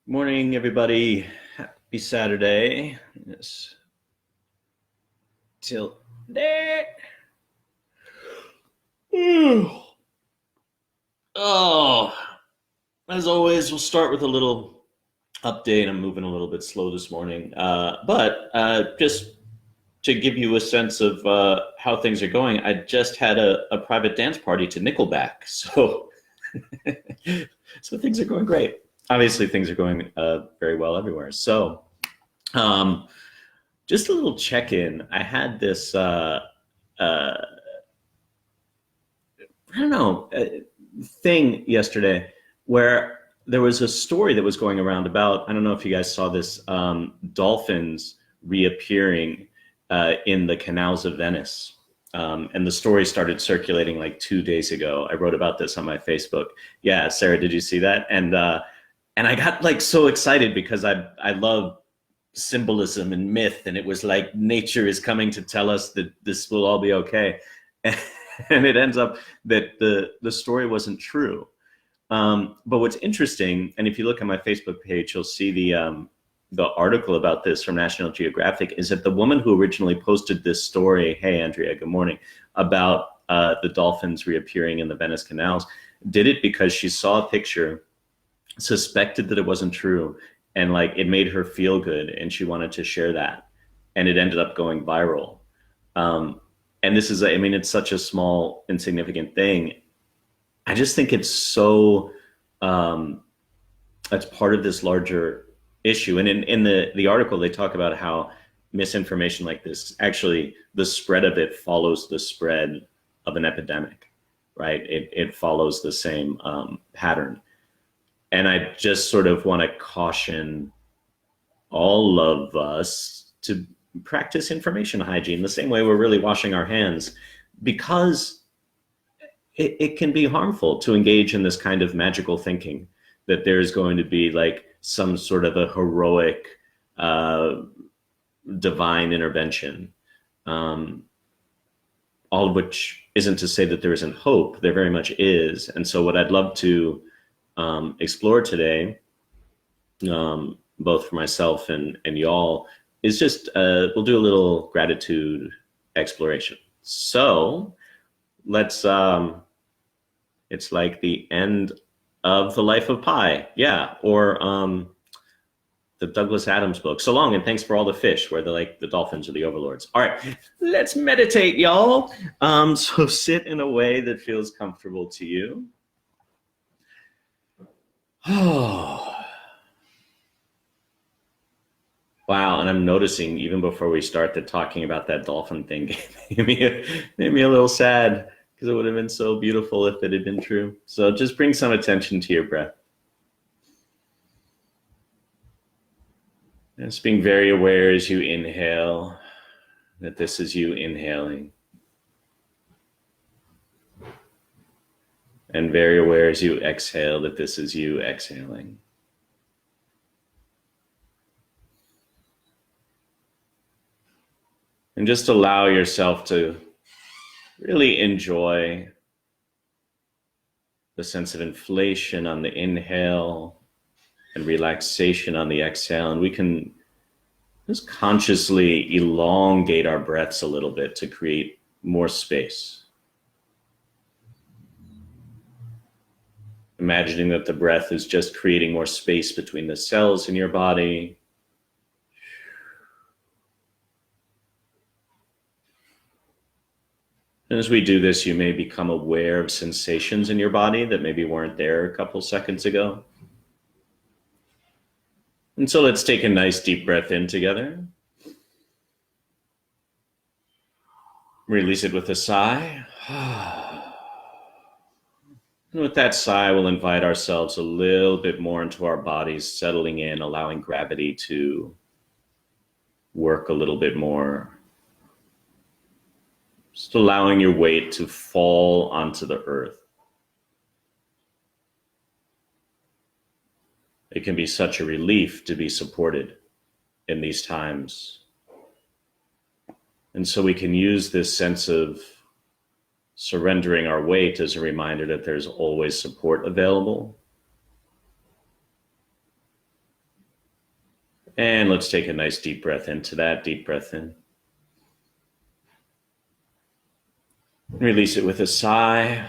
Morning, everybody. Happy Saturday. Yes. Till there. Oh, as always, we'll start with a little update. I'm moving a little bit slow this morning, but just to give you a sense of how things are going, I just had a private dance party to Nickelback, so so things are going great. Obviously, things are going very well everywhere. So. Um, Just a little check-in. I had this, I don't know, thing yesterday where there was a story that was going around about, I don't know if you guys saw this, dolphins reappearing in the canals of Venice. And the story started circulating like 2 days ago. I wrote about this on my Facebook. Yeah, Sarah, did you see that? And I got like so excited because I love symbolism and myth, and it was like nature is coming to tell us that this will all be okay. And it ends up that the story wasn't true. But what's interesting, and if you look at my Facebook page, you'll see the article about this from National Geographic, is that the woman who originally posted this story, hey Andrea, good morning, about the dolphins reappearing in the Venice canals, did it because she saw a picture, suspected that it wasn't true, and like it made her feel good and she wanted to share that, and it ended up going viral. And this is, I mean, it's such a small insignificant thing. I just think it's so it's part of this larger issue. And in the article they talk about how misinformation like this, actually the spread of it follows the spread of an epidemic, right? It follows the same pattern. And I just sort of want to caution all of us to practice information hygiene the same way we're really washing our hands, because it can be harmful to engage in this kind of magical thinking that there's going to be like some sort of a heroic divine intervention, all of which isn't to say that there isn't hope. There very much is. And so what I'd love to explore today, both for myself and y'all, is just we'll do a little gratitude exploration. So let's it's like the end of The Life of Pi, yeah, or the Douglas Adams book, So Long and Thanks for All the Fish, where the dolphins are the overlords. All right, let's meditate, y'all. So sit in a way that feels comfortable to you. Oh, wow. And I'm noticing even before we start that talking about that dolphin thing made me a little sad, because it would have been so beautiful if it had been true. So just bring some attention to your breath. And just being very aware as you inhale that this is you inhaling. And very aware as you exhale that this is you exhaling. And just allow yourself to really enjoy the sense of inflation on the inhale and relaxation on the exhale. And we can just consciously elongate our breaths a little bit to create more space. Imagining that the breath is just creating more space between the cells in your body. And as we do this, you may become aware of sensations in your body that maybe weren't there a couple seconds ago. And so let's take a nice deep breath in together. Release it with a sigh. And with that sigh, we'll invite ourselves a little bit more into our bodies, settling in, allowing gravity to work a little bit more. Just allowing your weight to fall onto the earth. It can be such a relief to be supported in these times. And so we can use this sense of surrendering our weight as a reminder that there's always support available. And let's take a nice deep breath into that. Deep breath in. Release it with a sigh.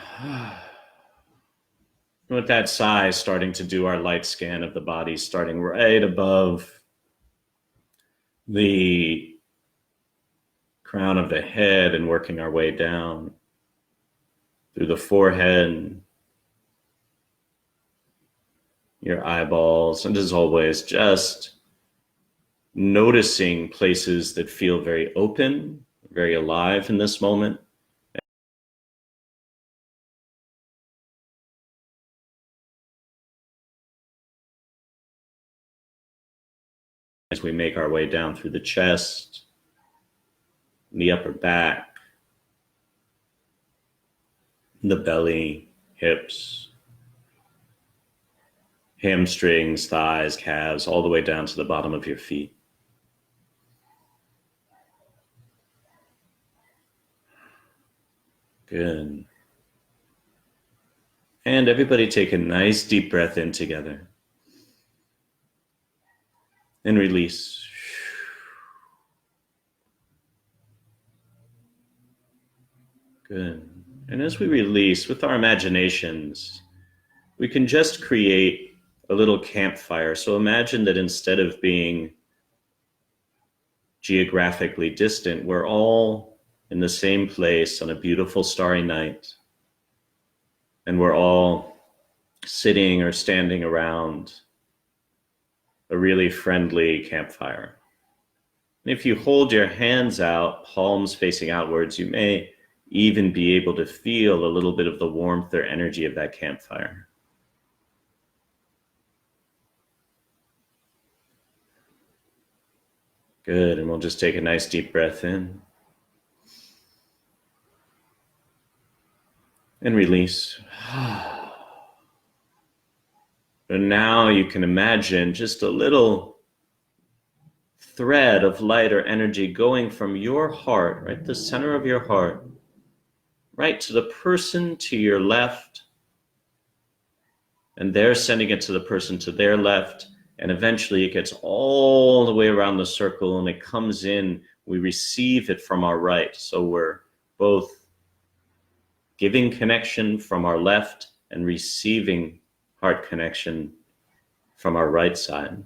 With that sigh, starting to do our light scan of the body, starting right above the crown of the head and working our way down through the forehead, your eyeballs, and as always, just noticing places that feel very open, very alive in this moment. As we make our way down through the chest, the upper back, the belly, hips, hamstrings, thighs, calves, all the way down to the bottom of your feet. Good. And everybody take a nice deep breath in together. And release. Good. And as we release with our imaginations, we can just create a little campfire. So imagine that instead of being geographically distant, we're all in the same place on a beautiful starry night. And we're all sitting or standing around a really friendly campfire. And if you hold your hands out, palms facing outwards, you may even be able to feel a little bit of the warmth or energy of that campfire. Good, and we'll just take a nice deep breath in. And release. And now you can imagine just a little thread of light or energy going from your heart, right, the center of your heart, right to the person to your left, and they're sending it to the person to their left, and eventually it gets all the way around the circle and it comes in. We receive it from our right, so we're both giving connection from our left and receiving heart connection from our right side.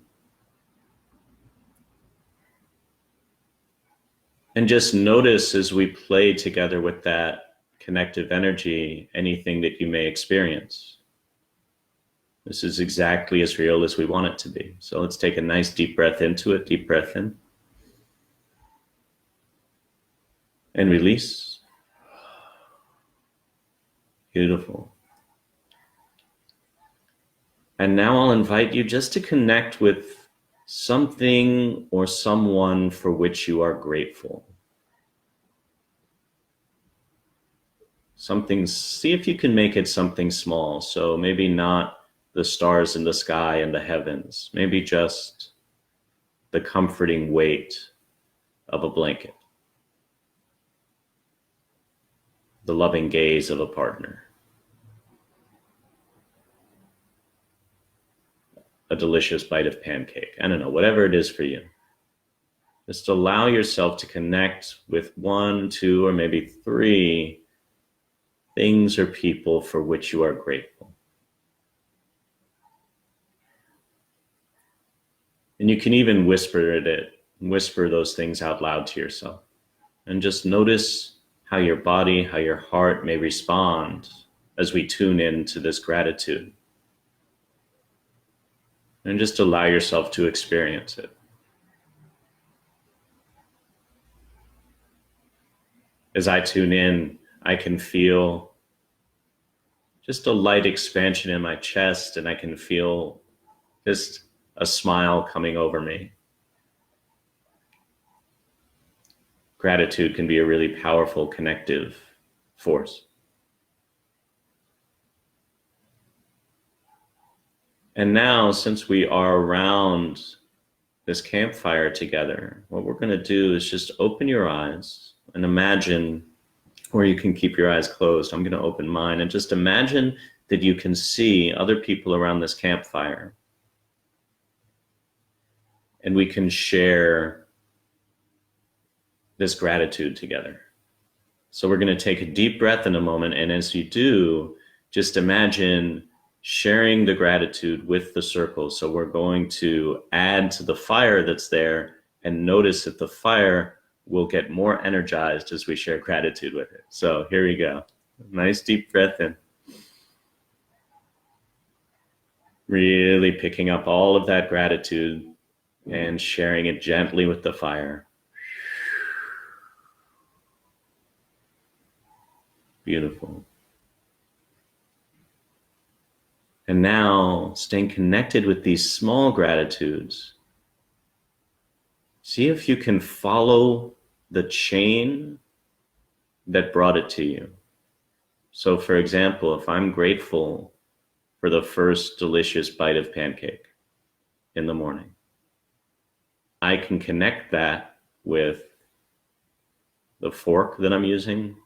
And just notice as we play together with that connective energy, anything that you may experience. This is exactly as real as we want it to be. So let's take a nice deep breath into it. Deep breath in. And release. Beautiful. And now I'll invite you just to connect with something or someone for which you are grateful. Something, see if you can make it something small. So maybe not the stars in the sky and the heavens, maybe just the comforting weight of a blanket, the loving gaze of a partner, a delicious bite of pancake. I don't know, whatever it is for you. Just allow yourself to connect with 1, 2, or maybe 3 things or people for which you are grateful. And you can even whisper those things out loud to yourself. And just notice how your body, how your heart may respond as we tune in to this gratitude. And just allow yourself to experience it. As I tune in, I can feel just a light expansion in my chest, and I can feel just a smile coming over me. Gratitude can be a really powerful connective force. And now, since we are around this campfire together, what we're going to do is just open your eyes and imagine, or you can keep your eyes closed. I'm going to open mine and just imagine that you can see other people around this campfire. and we can share this gratitude together. So we're going to take a deep breath in a moment, and as you do, just imagine sharing the gratitude with the circle. So we're going to add to the fire that's there, and notice that the fire will get more energized as we share gratitude with it. So here we go. Nice deep breath in. Really picking up all of that gratitude and sharing it gently with the fire. Beautiful. And now, staying connected with these small gratitudes, see if you can follow the chain that brought it to you. So for example, if I'm grateful for the first delicious bite of pancake in the morning, I can connect that with the fork that I'm using,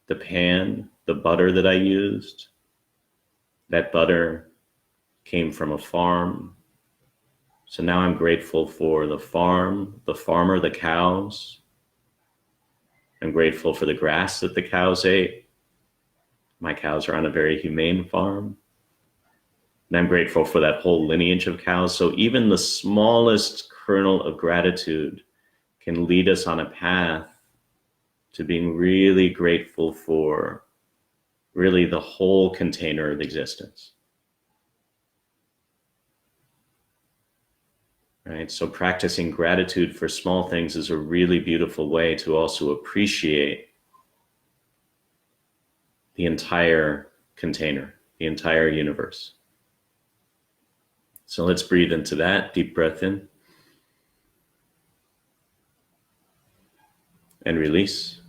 the pan, the butter that I used. That butter came from a farm. So now I'm grateful for the farm, the farmer, the cows. I'm grateful for the grass that the cows ate. My cows are on a very humane farm. And I'm grateful for that whole lineage of cows. So even the smallest kernel of gratitude can lead us on a path to being really grateful for really the whole container of existence. Right? So practicing gratitude for small things is a really beautiful way to also appreciate the entire container, the entire universe. So let's breathe into that. Deep breath in. And release.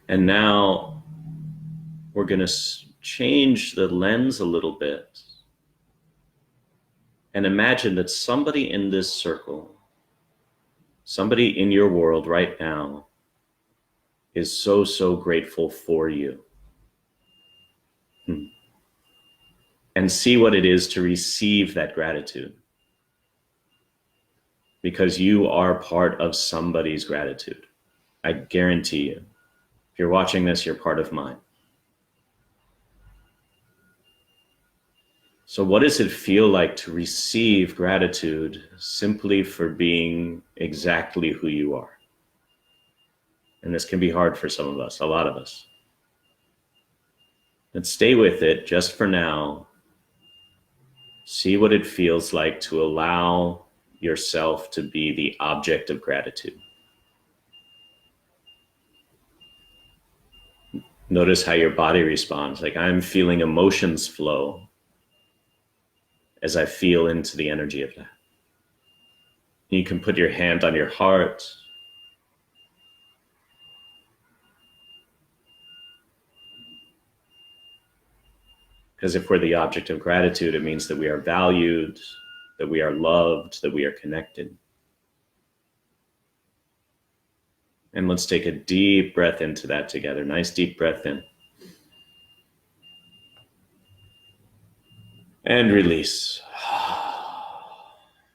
And now we're going to change the lens a little bit and imagine that somebody in this circle, somebody in your world right now is so, so grateful for you. And see what it is to receive that gratitude. Because you are part of somebody's gratitude. I guarantee you. If you're watching this, you're part of mine. So what does it feel like to receive gratitude simply for being exactly who you are? And this can be hard for some of us, a lot of us. But stay with it just for now. See what it feels like to allow yourself to be the object of gratitude. Notice how your body responds. Like I'm feeling emotions flow as I feel into the energy of that. You can put your hand on your heart. Because if we're the object of gratitude, it means that we are valued, that we are loved, that we are connected. And let's take a deep breath into that together. Nice deep breath in. And release.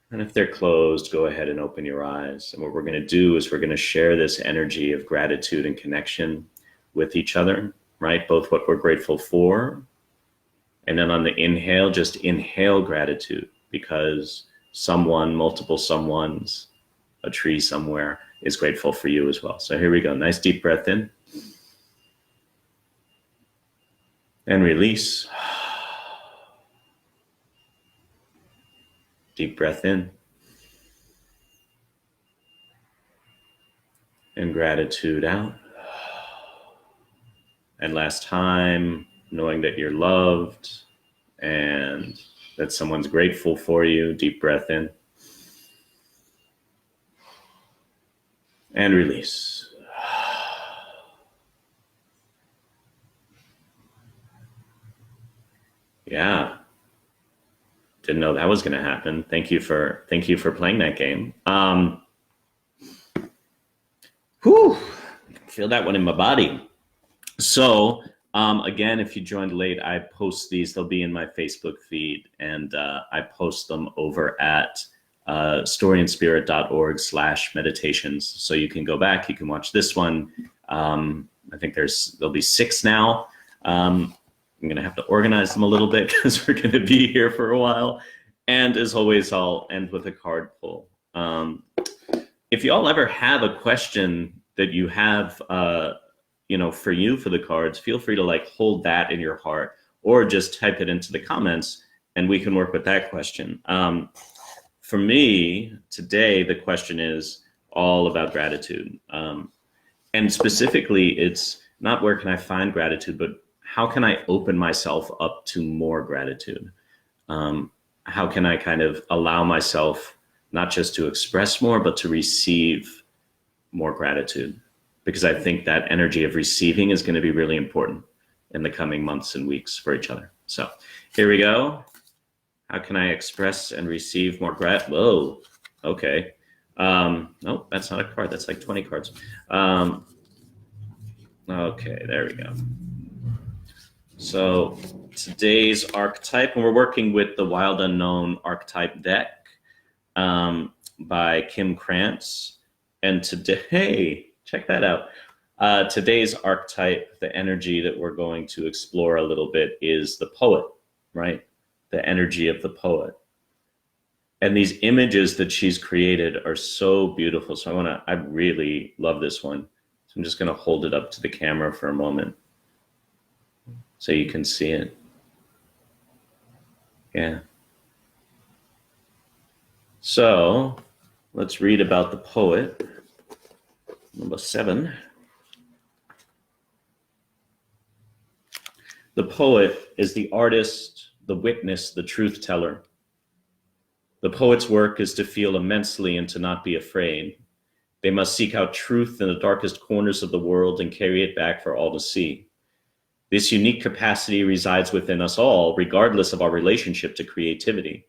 And if they're closed, go ahead and open your eyes. And what we're going to do is we're going to share this energy of gratitude and connection with each other, right? Both what we're grateful for. And then on the inhale, just inhale gratitude because someone, multiple someones, a tree somewhere is grateful for you as well. So here we go. Nice deep breath in. And release. Deep breath in. And gratitude out. And last time, knowing that you're loved and that someone's grateful for you. Deep breath in. And release. Yeah. Didn't know that was going to happen. Thank you for playing that game. Feel that one in my body. So Again, if you joined late, I post these. They'll be in my Facebook feed, and I post them over at storyandspirit.org/meditations. So you can go back, you can watch this one. I think there'll be 6 now. I'm going to have to organize them a little bit because we're going to be here for a while. And as always, I'll end with a card pull. If you all ever have a question that you have, for the cards, feel free to like hold that in your heart or just type it into the comments and we can work with that question. For me, today, the question is all about gratitude. And specifically, it's not where can I find gratitude, but how can I open myself up to more gratitude? How can I kind of allow myself not just to express more, but to receive more gratitude? Because I think that energy of receiving is going to be really important in the coming months and weeks for each other. So here we go. How can I express and receive more gratitude? Whoa, okay. Nope, that's not a card. That's like 20 cards. Okay, there we go. So today's archetype, and we're working with the Wild Unknown archetype deck by Kim Krantz. And today, check that out. Today's archetype, the energy that we're going to explore a little bit is the poet, right? The energy of the poet. And these images that she's created are so beautiful. So I really love this one. So I'm just going to hold it up to the camera for a moment so you can see it. Yeah. So let's read about the poet. Number 7. The poet is the artist, the witness, the truth teller. The poet's work is to feel immensely and to not be afraid. They must seek out truth in the darkest corners of the world and carry it back for all to see. This unique capacity resides within us all, regardless of our relationship to creativity.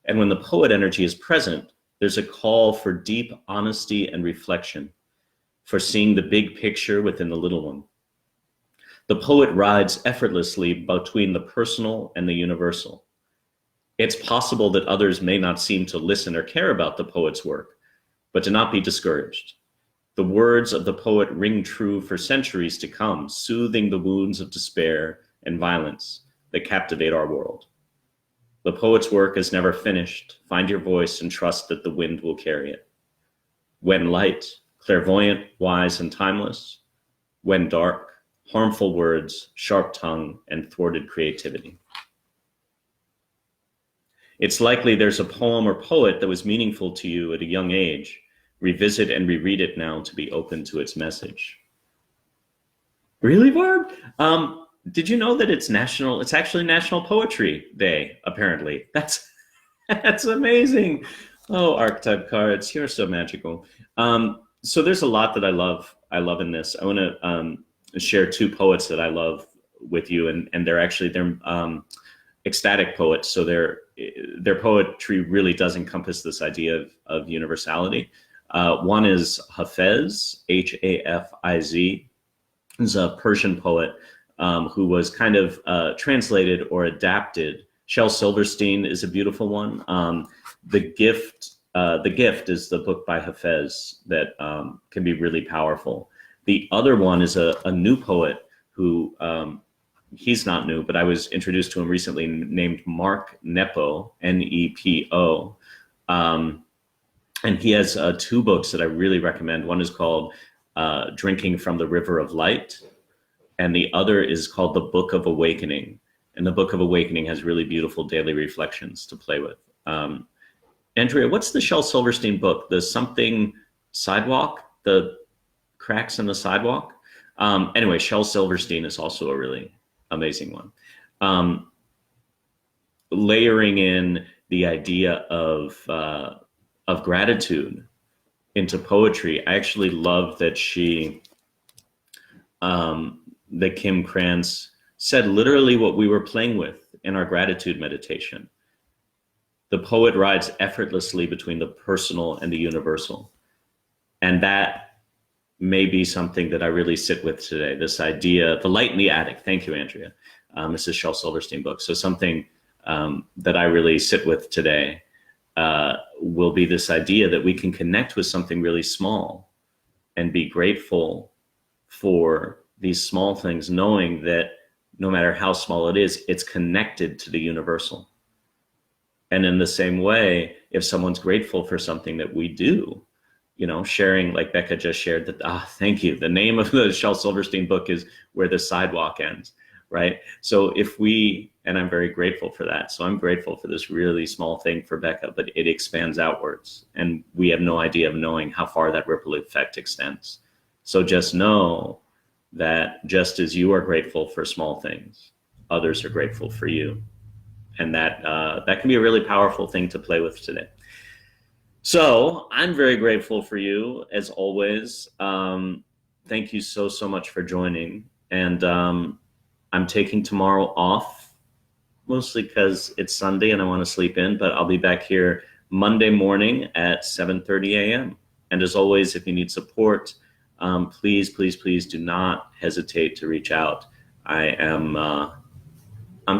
And when the poet energy is present, there's a call for deep honesty and reflection, for seeing the big picture within the little one. The poet rides effortlessly between the personal and the universal. It's possible that others may not seem to listen or care about the poet's work, but do not be discouraged. The words of the poet ring true for centuries to come, soothing the wounds of despair and violence that captivate our world. The poet's work is never finished. Find your voice and trust that the wind will carry it. When light, clairvoyant, wise, and timeless. When dark, harmful words, sharp tongue, and thwarted creativity. It's likely there's a poem or poet that was meaningful to you at a young age. Revisit and reread it now to be open to its message. Really, Barb? Did you know that it's actually National Poetry Day, apparently. That's amazing. Oh, archetype cards, you're so magical. So there's a lot that I love in this. I want to share 2 poets that I love with you, and they're ecstatic poets. So their poetry really does encompass this idea of universality. One is Hafez, Hafiz. He's a Persian poet who was kind of translated or adapted. Shel Silverstein is a beautiful one. The Gift is the book by Hafez that can be really powerful. The other one is a new poet who, he's not new, but I was introduced to him recently, named Mark Nepo, Nepo. And he has 2 books that I really recommend. One is called Drinking from the River of Light, and the other is called The Book of Awakening. And the Book of Awakening has really beautiful daily reflections to play with. Andrea, what's the Shel Silverstein book? The something sidewalk? The cracks in the sidewalk? Anyway, Shel Silverstein is also a really amazing one. Layering in the idea of gratitude into poetry. I actually love that that Kim Krantz said literally what we were playing with in our gratitude meditation. The poet rides effortlessly between the personal and the universal. And that may be something that I really sit with today. This idea, The Light in the Attic. Thank you, Andrea. This is Shel Silverstein book. So something that I really sit with today will be this idea that we can connect with something really small and be grateful for these small things, knowing that no matter how small it is, it's connected to the universal. And in the same way, if someone's grateful for something that we do, you know, sharing, like Becca just shared, that, thank you. The name of the Shel Silverstein book is Where the Sidewalk Ends, right? So if we, and I'm very grateful for that. So I'm grateful for this really small thing for Becca, but it expands outwards. And we have no idea of knowing how far that ripple effect extends. So just know that just as you are grateful for small things, others are grateful for you. And that can be a really powerful thing to play with today. So I'm very grateful for you, as always. Thank you so much for joining. And I'm taking tomorrow off, mostly because it's Sunday and I want to sleep in, but I'll be back here Monday morning at 7:30 a.m. And as always, if you need support, please do not hesitate to reach out. I'm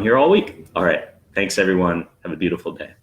here all week. All right. Thanks, everyone. Have a beautiful day.